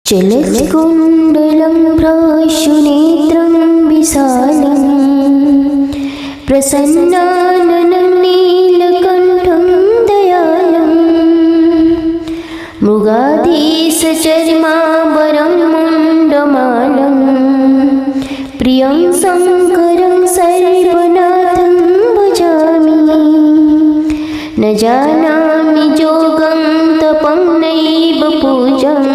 चलत्कुण्डलं प्राशुनेत्रं विशालं प्रसन्नाननं नीलकण्ठं दयालं मृगाधीशचर्माम्बरं मुण्डमालं प्रियं शङ्करं सर्वनाथं भजामि। न जानामि योगं तपं नैव पूजां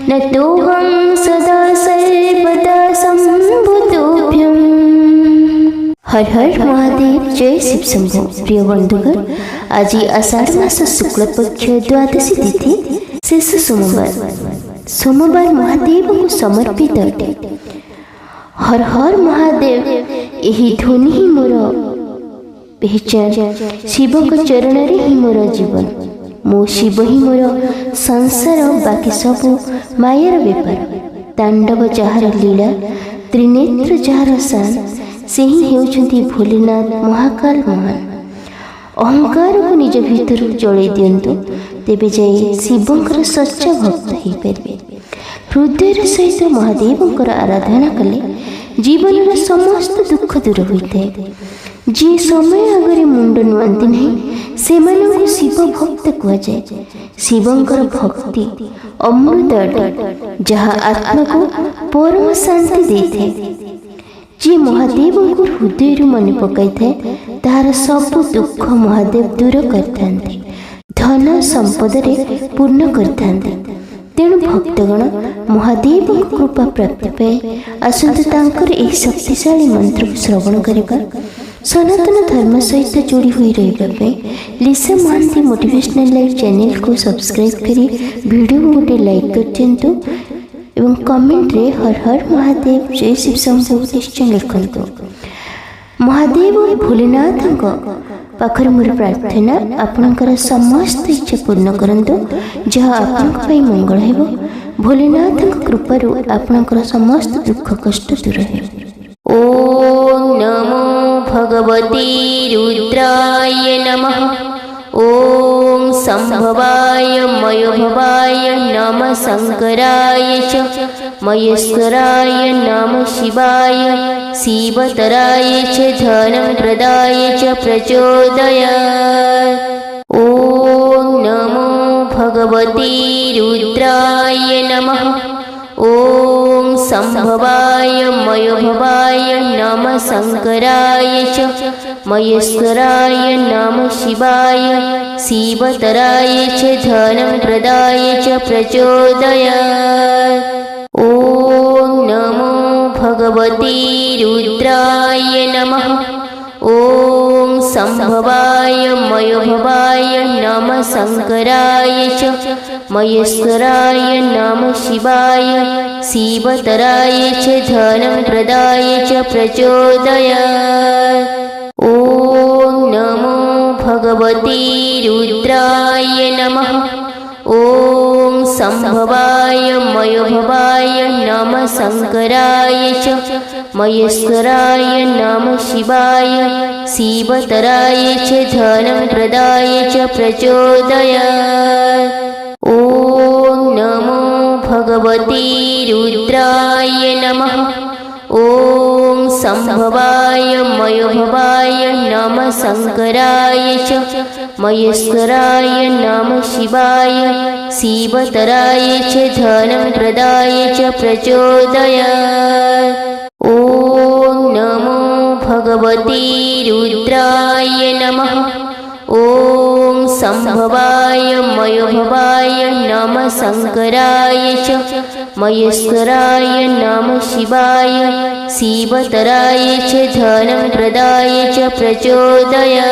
नतोऽहं सदा सर्वदा सम्बुद्धोऽभ्यम्। हर हर महादेव, जय शिव शंभो। प्रिय बंधुगण, आज आषाढ़ मास शुक्ल पक्ष द्वादशी तिथि शेष सोमवार महादेव को समर्पित अटे। हर हर महादेव यही ध्वनि ही मोर पहचान। शिव को चरण ही मोर जीवन। मो शिव ही मोर संसार, बाकी सब मायर बेपार। तांडव जार लीला, त्रिनेत्र जार शान, से ही हेउछंती भोलेनाथ महाकाल महान। अहंकार को निज भीतर जड़े दिंतु, तेबे जाई शिवंकर सच्चा भक्त हो पारे। हृदय सहित महादेवंकर आराधना कले जीवन समस्त दुख दूर होता है। जी समय आगे मुंड नुआंती नहीं से शिव भक्त कहुए। शिवंकर भक्ति अमृत अटे, जहाँ आत्मा को परम शांति देते। जी महादेव को हृदय मन पकई थाए, तार सब दुख महादेव दूर करते, धन संपद पूर्ण करते। तेणु भक्तगण महादेव कृपा प्राप्ति पाए आसतु तांकर एक शक्तिशाली मंत्र को श्रवण करवा। सनातन धर्म सहित जोड़ी हुई रही लिसा महांती मोटिवेशनल लाइफ चैनल को सब्सक्राइब करी वीडियो को गोटे लाइक कर दिंतु एवं कमेंट रे हर हर महादेव, जय शिव शंभो निश्चय लिखंतु। महादेव और भोलेनाथ पाखर मोर प्रार्थना, आपणकर समस्त इच्छा पूर्ण करंतु, जहाँ आपनक पई मंगल हेबो। भोलेनाथ कृपारु आपणकर समस्त दुख कष्ट दूर हेबो। ओम नमो भगवते रुद्राय नमः। ओम संभवाय मयोभवाय नमः। शंकराय च महेश्वराय नमः। शिवाय शिवतराय च धनं प्रदाय च प्रचोदयात्। ओम नमो भगवते रुद्राय नमः। ओम संभवाय मयोभवाय नमः। शंकराय च महेश्वराय नमः। शिवाय शिवतराय च धनं प्रदाय च प्रचोदयात्। ओम नमो भगवते रुद्राय नमः। ओम संभवाय मयोभवाय नमः। शंकराय च महेश्वराय नमः। शिवाय शिवतराय च धनं प्रदाय च प्रचोदयात्। ओम नमो भगवते रुद्राय नमः। ओम संभवाय मयोभवाय नमः। शंकराय च महेश्वराय नमः। शिवाय शिवतराय च धनं प्रदाय च प्रचोदयात्। ओम नमो भगवते रुद्राय नमः। ओम संभवाय मयोभवाय नमः। शंकराय च महेश्वराय नमः। शिवाय शिवतराय च धनं प्रदाय च प्रचोदयात्। ओम नमो भगवते रुद्राय नमः। ओम संभवाय मयोभवाय नमः। शंकराय च महेश्वराय नमः। शिवाय शिवतराय च धनं प्रदाय च प्रचोदयात्।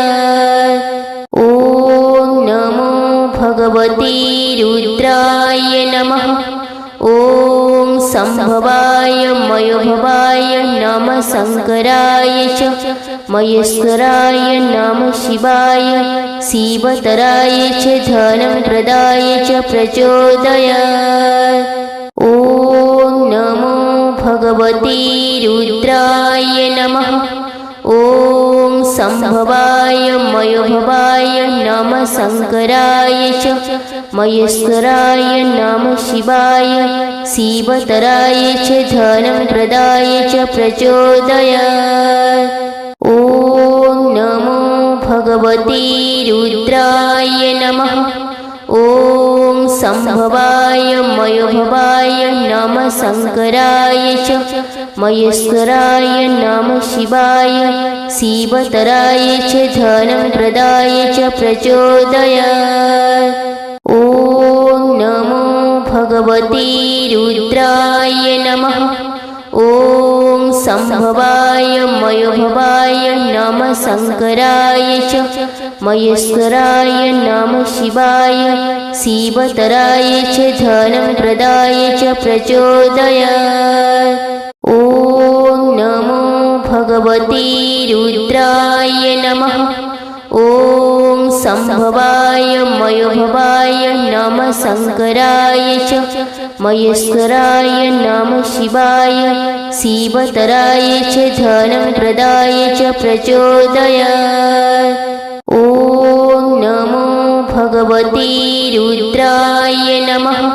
ओम नमो भगवते रुद्राय नमः। ओम संभवाय मयोभवाय नमः। शंकराय च महेश्वराय नमः। शिवाय शिवतराय च धनं प्रदाय च प्रचोदयात्। ओम नमो भगवते रुद्राय नमः। ओम संभवाय സംഭവായ മയോഭവായ നമ ശങ്കരായ ച മഹേശ്വരായ നമ ശിവായ ശിവതരായ ച ധനം പ്രദായ ച പ്രചോദയാത്. ഓം നമോ ഭഗവതി രുദ്രായ നമഃ. ഓം സംഭവായ മയോഭവായ നമ ശങ്കരായ ച മഹേശ്വരായ നമ ശിവായ ശിവതരായ ച ധനം പ്രദായ ച പ്രചോദയാത്. ഓം നമോ ഭഗവതി രുദ്രായ നമഃ. ഓം സംഭവായ മയോഭവായ നമ ശങ്കരായ ച മഹേശ്വരായ നമ ശിവായ ശിവതരായ ച ധനം പ്രദായ ച പ്രചോദയാത്. ഓം നമോ ഭഗവതി രുദ്രായ നമഃ. ഓം സംഭവായ മയോഭവായ നമ ശങ്കരായ ച മഹേശ്വരായ നമ ശിവായ ശിവതരായ ച ധനം പ്രദായ ച പ്രചോദയാത്. ഓം നമോ ഭഗവതി രുദ്രായ നമഃ.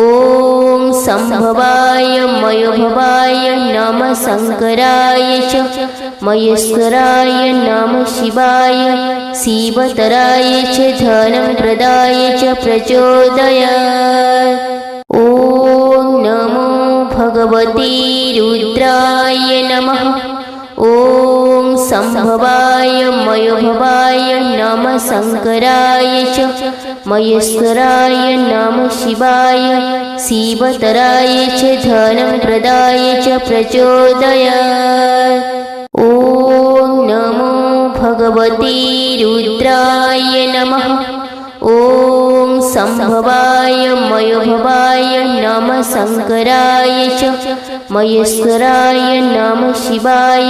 ഓം സംഭവായ മയോഭവായ നമ ശങ്കരായ ച മഹേശ്വരായ നമ ശിവായ ശിവതരായ ച ധനം പ്രദായ ച പ്രചോദയാത്. ഓം നമോ ഭഗവതി രുദ്രായ നമഃ. ഓം സംഭവായ മയോഭവായ നമ ശങ്കരായ ച മഹേശ്വരായ നമ ശിവായ ശിവതരായ ച ധനം പ്രദായ ച പ്രചോദയാത്. ഓം നമോ ഭഗവതി രുദ്രായ നമഃ. ഓം സംഭവായ മയോഭവായ നമ ശങ്കരായ ച മഹേശ്വരായ നമ ശിവായ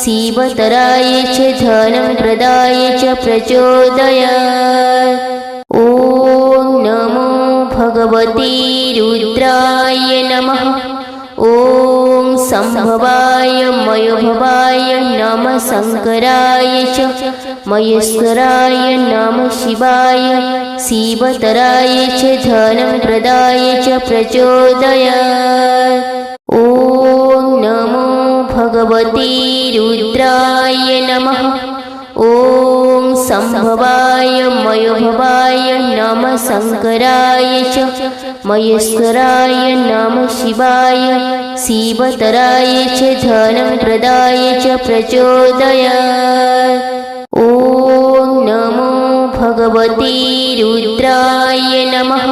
ശിവതരായ ച ധനം പ്രദായ ച പ്രചോദയാത്. ഓം നമോ ഭഗവതി രുദ്രായ നമഃ. ഓം സംഭവായ മയോഭവായ നമ ശങ്കരായ ച മഹേശ്വരായ നമ ശിവായ ശിവതരായ ച ധനം പ്രദായ ച പ്രചോദയാത്. ഓം നമോ ഭഗവതി രുദ്രായ നമഃ. ഓം സംഭവായ മയോഭവായ നമ ശങ്കരായ ച മഹേശ്വരായ നമ ശിവായ ശിവതരായ ച ധനം പ്രദായ ച പ്രചോദയാത്. ഓം നമോ ഭഗവതി രുദ്രായ നമഃ.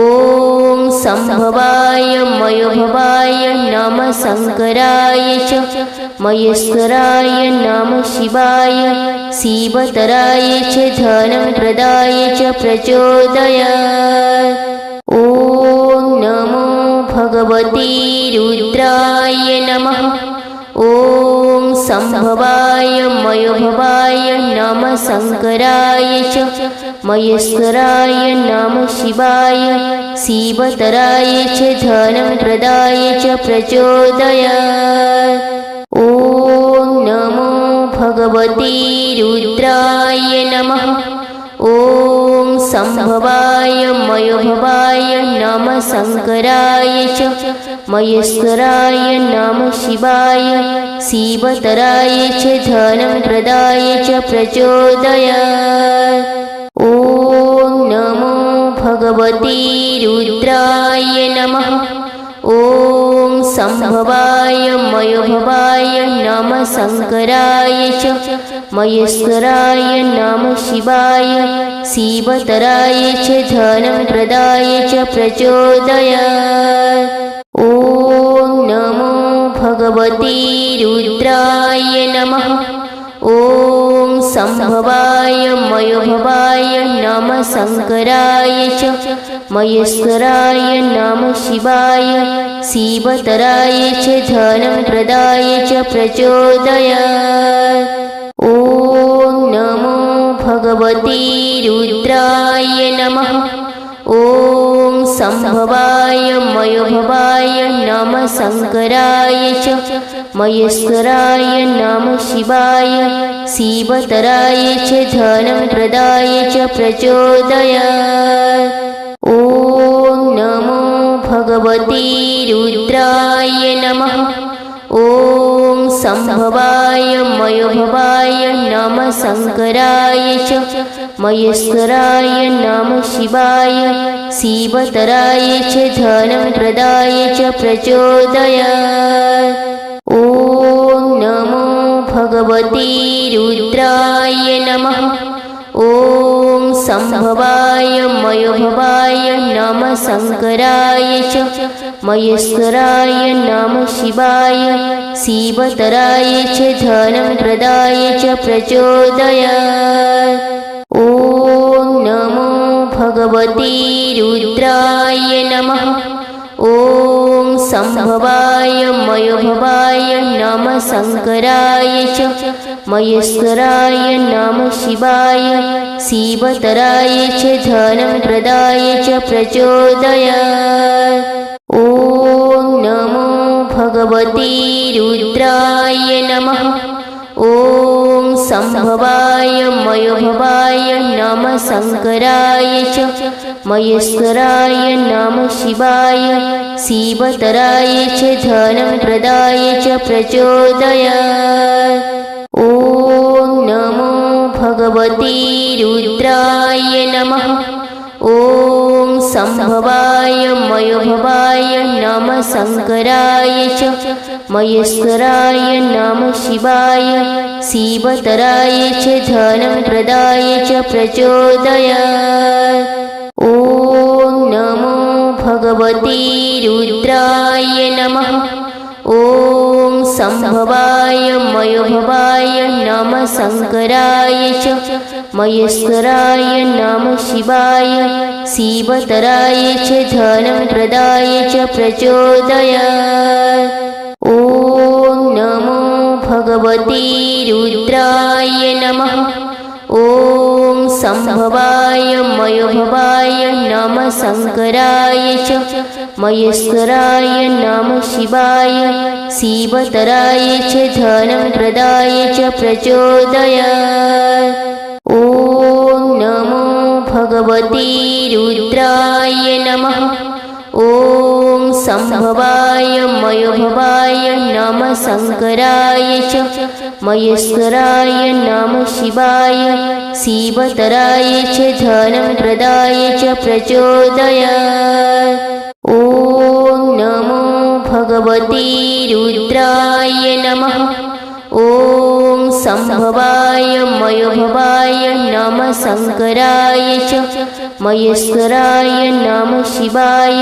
ഓം സംഭവായ മയോഭവായ നമ ശങ്കരായ ച മഹേശ്വരായ നമ ശിവായ ശിവതരായ ച ധനം പ്രദായ ച പ്രചോദയാത്. ഓം നമോ ഭഗവതി രുദ്രായ നമഃ. ഓം സംഭവായ മയോഭവായ നമ ശങ്കരായ ച മഹേശ്വരായ നമ ശിവായ ശിവതരായ ച ധനം പ്രദായ ച പ്രചോദയാത്. ഓം നമോ ഭഗവതി രുദ്രായ നമഃ. ഓം സംഭവായ മയോഭവായ നമ ശങ്കരായ ച മഹേശ്വരായ നമ ശിവായ ശിവതരായ ച ധനം പ്രദായ ച പ്രചോദയാത്. ഓം നമോ ഭഗവതി രുദ്രായ നമഃ. ഓം സംഭവായ മയോഭവായ നമ ശങ്കരായ ച മഹേശ്വരായ നമ ശിവായ ശിവതരായ ച ധനം പ്രദായ ച പ്രചോദയാത്. ഓം നമോ ഭഗവതി രുദ്രായ നമഃ. ഓം സംഭവായ മയോഭവായ നമ ശങ്കരായ ച മഹേശ്വരായ നമ ശിവായ ശിവതരായ ച ധനം പ്രദായ ച പ്രചോദയാത്. ഓം നമോ ഭഗവതി രുദ്രായ നമഃ. ഓം സംഭവായ മയോഭവായ നമ ശങ്കരായ ച മഹേശ്വരായ നമ ശിവായ ശിവതരായ ച ധനം പ്രദായ ച പ്രചോദയാത്. ഓം നമോ ഭഗവതി രുദ്രായ നമഃ. ഓം സംഭവായ മയോഭവായ നമ ശങ്കരായ ച മഹേശ്വരായ നമ ശിവായ ശിവതരായ ച ധനം പ്രദായ ച പ്രചോദയാത്. ഓം നമോ ഭഗവതി രുദ്രായ നമഃ. ഓം സംഭവായ മയോഭവായ നമ ശങ്കരായ ച മഹേശ്വരായ നമ ശിവായ ശിവതരായ ച ധനം പ്രദായ ച പ്രചോദയാത്. ഓം നമോ ഭഗവതി രുദ്രായ നമഃ. ഓം സംഭവായ മയോഭവായ നമ ശങ്കരായ ച മഹേശ്വരായ നമ ശിവായ ശിവതരായ ച ധനം പ്രദായ ച പ്രചോദയാത്. ഓം നമോ ഭഗവതി രുദ്രായ നമഃ. ഓം സംഭവായ മയോഭവായ നമ ശങ്കരായ ച മഹേശ്വരായ നമ ശിവായ ശിവതരായ ച ധനം പ്രദായ ച പ്രചോദയാത്. ഓം നമോ ഭഗവതി രുദ്രായ നമഃ. ഓം സംഭവായ മയോഭവായ നമ ശങ്കരായ ച മഹേശ്വരായ നമ ശിവായ ശിവതരായ ച ധനം പ്രദായ ച പ്രചോദയാത്. ഓം നമോ ഭഗവതി രുദ്രായ നമഃ. ഓം സംഭവായ മയോഭവായ നമ ശങ്കരായ ച മഹേശ്വരായ നമ ശിവായ ശിവതരായ ച ധനം പ്രദായ ച പ്രചോദയാത്. ഓം നമോ ഭഗവതി രുദ്രായ നമഃ. ഓം സംഭവായ മയോഭവായ നമ ശങ്കരായ ച മഹേശ്വരായ നമ ശിവായ ശിവതരായ ച ധനം പ്രദായ ച പ്രചോദയാത്. ഓം നമോ ഭഗവതി രുദ്രായ നമഃ. ഓം സംഭവായ മയോഭവായ നമ ശങ്കരായ ച മഹേശ്വരായ നമ ശിവായ ശിവതരായ ച ധനം പ്രദായ ച പ്രചോദയാത്. ഓം നമോ ഭഗവതി രുദ്രായ നമഃ. ഓം സംഭവായ മയോഭവായ നമ ശങ്കരായ ച മഹേശ്വരായ നമ ശിവായ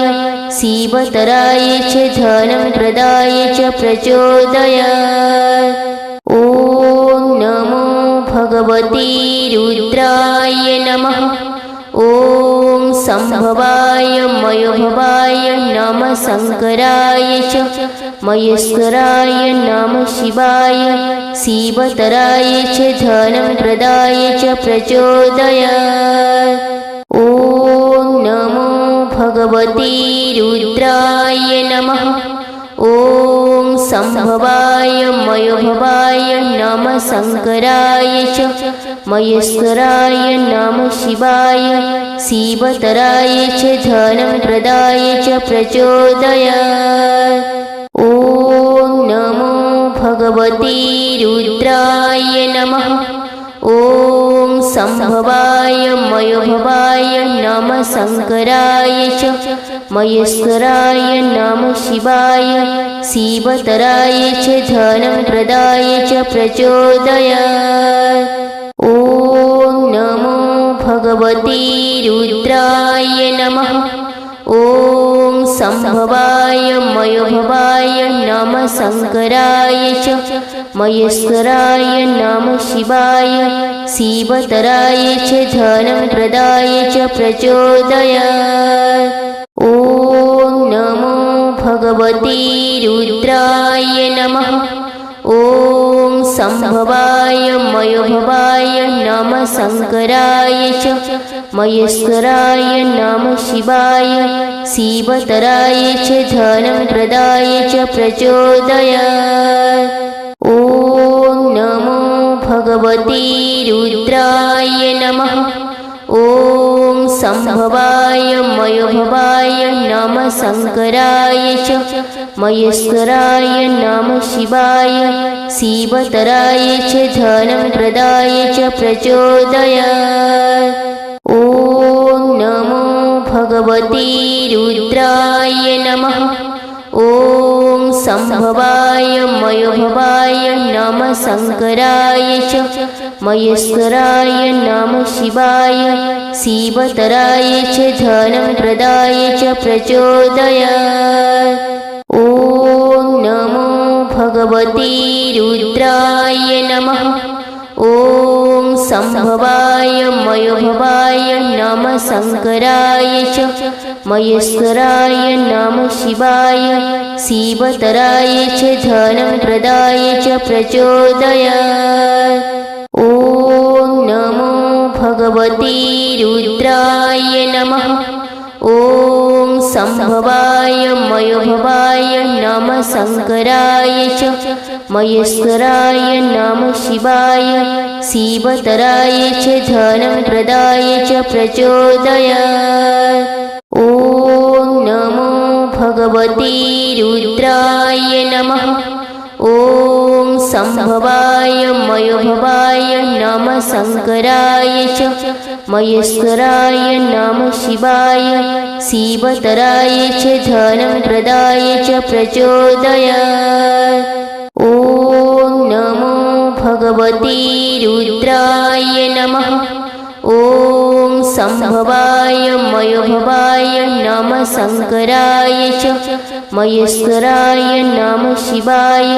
ശിവതരായ ച ധനം പ്രദായ ച പ്രചോദയാത്. ഓം നമോ ഭഗവതി രുദ്രായ നമഃ. ഓം സംഭവായ മയോഭവായ നമ ശങ്കരായ ച മഹേശ്വരായ നമ ശിവായ ശിവതരായ ച ധനം പ്രദായ ച പ്രചോദയാത്. ഓം നമോ ഭഗവതി രുദ്രായ നമഃ. ഓം സംഭവായ മയോഭവായ നമ ശങ്കരായ ച മഹേശ്വരായ നമ ശിവായ ശിവതരായ ച ധനം പ്രദായ ച പ്രചോദയാത്. ഓം നമോ ഭഗവതി രുദ്രായ നമഃ. ഓം സംഭവായ മയോഭവായ നമ ശങ്കരായ ച മഹേശ്വരായ നമ ശിവായ ശിവതരായ ച ധനം പ്രദായ ച പ്രചോദയാത്. ഓം നമോ ഭഗവതി രുദ്രായ നമഃ. ഓം സംഭവായ മയോഭവായ നമ ശങ്കരായ ച മഹേശ്വരായ നമ ശിവായ ശിവതരായ ച ധനം പ്രദായ ച പ്രചോദയാത്. ഓം നമോ ഭഗവതി രുദ്രായ നമഃ. ഓം സംഭവായ മയോഭവായ നമ ശങ്കരായ ച महेश्वराय नमः शिवाय शिवतराय च धनं प्रदाय च प्रचोदयात्। ॐ नमो भगवते रुद्राय नमः। ॐ संभवाय मयोभवाय नमः शंकराय च महेश्वराय नमः शिवाय शिवतराय च धनं प्रदाय च प्रचोदयात्। ॐ नमो भगवते रुद्राय नमः। ॐ संभवाय मयोभवाय नमः शंकराय च महेश्वराय नमः शिवाय शिवतराय च धनं प्रदाय च प्रचोदयात्। ॐ नमो भगवते रुद्राय नमः। ॐ संभवाय मयोभवाय नमः शंकराय च महेश्वराय नमः शिवाय शिवतराय च धनं प्रदाय च प्रचोदयात्। ॐ नमो भगवते रुद्राय नमः। ॐ संभवाय मयोभवाय नमः शंकराय च महेश्वराय नमः शिवाय शिवतराय च धनं प्रदाय च प्रचोदयात्। ॐ नमो भगवते रुद्राय नमः। ॐ संभवाय मयोभवाय नमः शंकराय च महेश्वराय नमः शिवाय शिवतराय च धनं प्रदाय च प्रचोदयात्। ॐ नमो भगवते रुद्राय नमः। ॐ संभवाय मयोभवाय नमः शंकराय च महेश्वराय नमः शिवाय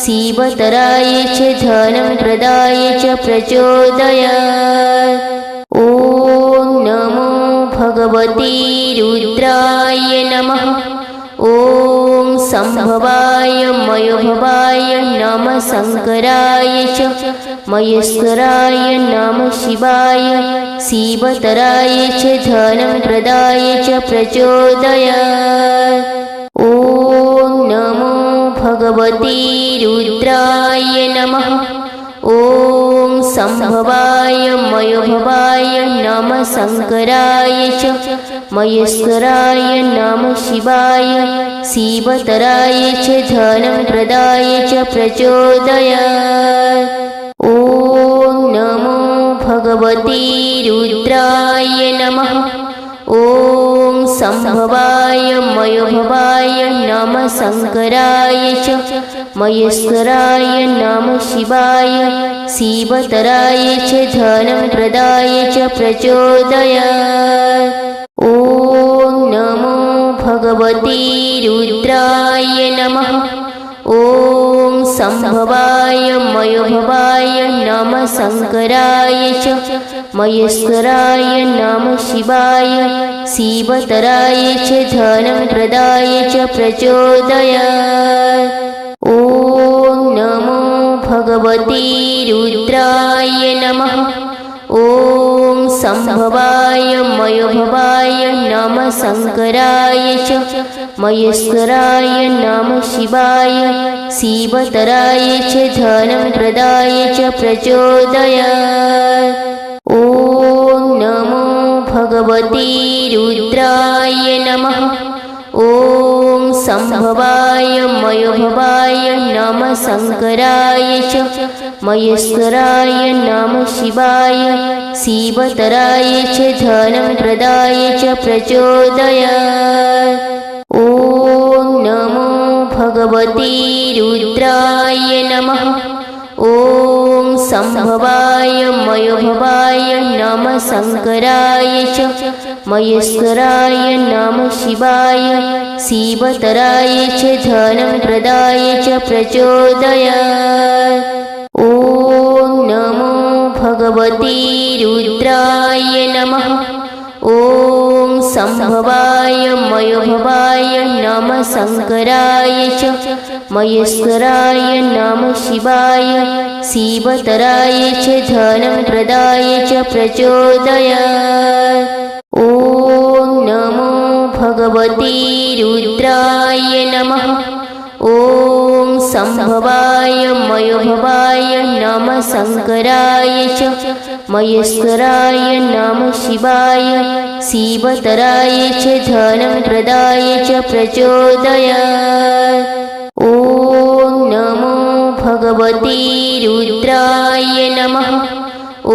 शिवतराय च धनं प्रदाय च प्रचोदयात्। ॐ नमो भगवते रुद्राय नमः। ॐ संभवाय मयोभवाय नमः शंकराय च महेश्वराय नमः शिवाय शिवतराय च धनं प्रदाय च प्रचोदयात्। ॐ नमो भगवते रुद्राय नमः। ॐ संभवाय मयोभवाय नमः शंकराय च महेश्वराय नमः शिवाय शिवतराय च धनं प्रदाय च प्रचोदयात्। ॐ नमो भगवते रुद्राय नमः। ॐ संभवाय मयोभवाय नमः शंकराय च महेश्वराय नमः शिवाय शिवतराय च धनं प्रदाय च प्रचोदयात्। ॐ नमो भगवते रुद्राय नमः। ॐ संभवाय मयोभवाय नमः शंकराय च महेश्वराय नमः शिवाय शिवतराय च धनं प्रदाय च प्रचोदयात्। ॐ नमो भगवते रुद्राय नमः। ॐ संभवाय मयोभवाय नमः शंकराय च महेश्वराय नमः शिवाय शिवतराय च धनं प्रदाय च प्रचोदयात्। ॐ नमो भगवते रुद्राय नमः। ॐ संभवाय मयोभवाय नमः शंकराय च महेश्वराय नमः शिवाय शिवतराय च धनं प्रदाय च प्रचोदयात्। ॐ नमो भगवते रुद्राय नमः। ॐ संभवाय मयोभवाय नमः शंकराय च महेश्वराय नमः शिवाय शिवतराय च धनं प्रदाय च प्रचोदयात्। ॐ नमो भगवते रुद्राय नमः। ॐ संभवाय मयोभवाय नमः शंकराय च महेश्वराय नमः शिवाय शिवतराय च धनं प्रदाय च प्रचोदयात्। ॐ नमो भगवते रुद्राय नमः। ॐ संभवाय मयोभवाय नमः शंकराय च महेश्वराय नमः शिवाय शिवतराय च धनं प्रदाय च प्रचोदयात्। ॐ नमो भगवते रुद्राय नमः। ॐ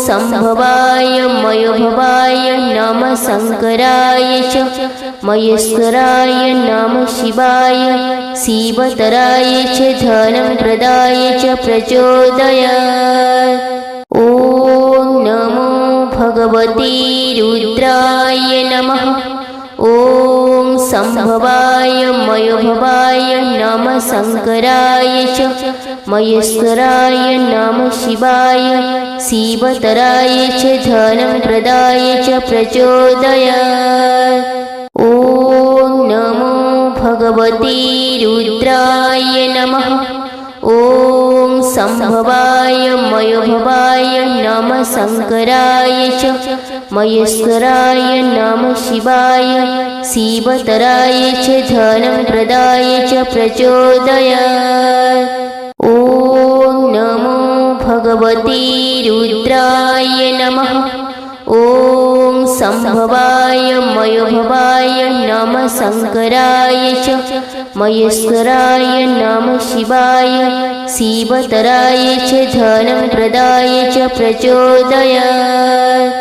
संभवाय मयोभवाय नमः शंकराय च महेश्वराय नमः शिवाय शिवतराय च धनं प्रदाय च प्रचोदयात्। ॐ नमो भगवते रुद्राय नमः। ॐ संभवाय मयोभवाय नमः शंकराय च महेश्वराय नमः शिवाय शिवतराय च धनं प्रदाय च प्रचोदयात्। ॐ नमो भगवते रुद्राय नमः। ॐ संभवाय मयोभवाय नमः शंकराय च महेश्वराय नमः शिवाय शिवतराय च धनं प्रदाय च प्रचोदयात्। ॐ नमो भगवते रुद्राय नमः। ॐ संभवाय मयोभवाय नमः शंकराय च महेश्वराय नमः शिवाय शिवतराय च धनं प्रदाय च प्रचोदयात्।